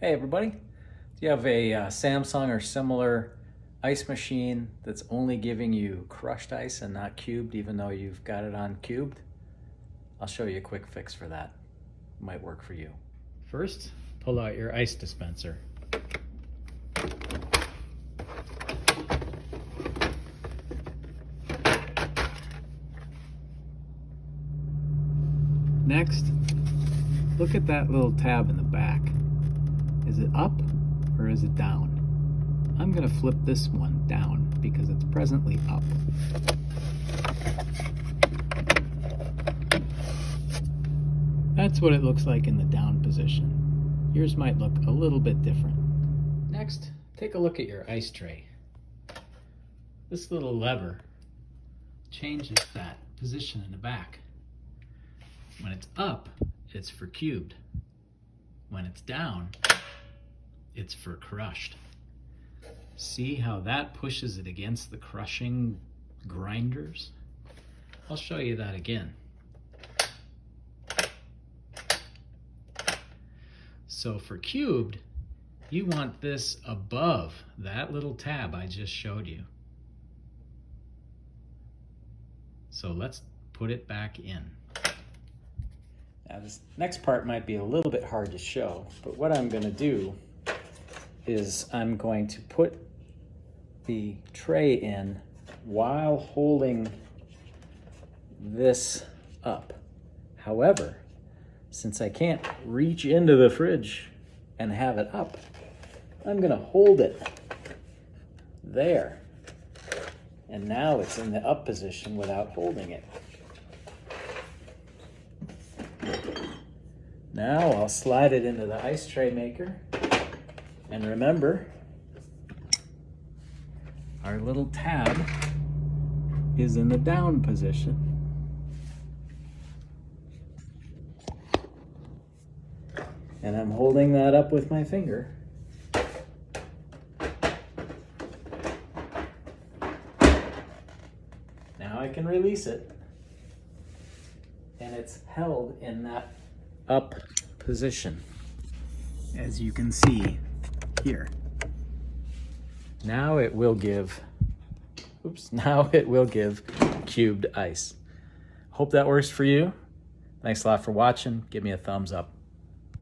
Hey everybody, do you have a Samsung or similar ice machine that's only giving you crushed ice and not cubed even though you've got it on cubed? I'll show you a quick fix for that. Might work for you. First, pull out your ice dispenser. Next, look at that little tab in the back. Is it up or is it down? I'm going to flip this one down because it's presently up. That's what it looks like in the down position. Yours might look a little bit different. Next, take a look at your ice tray. This little lever changes that position in the back. When it's up, it's for cubed. When it's down, it's for crushed. See how that pushes it against the crushing grinders? I'll show you that again. So for cubed, you want this above that little tab I just showed you. So let's put it back in. Now this next part might be a little bit hard to show, but what I'm going to do is I'm going to put the tray in while holding this up. However, since I can't reach into the fridge and have it up, I'm going to hold it there. And now it's in the up position without holding it. Now I'll slide it into the ice tray maker. And remember, our little tab is in the down position. And I'm holding that up with my finger. Now I can release it. And it's held in that up position, as you can see here. Now it will give, cubed ice. Hope that works for you. Thanks a lot for watching. Give me a thumbs up.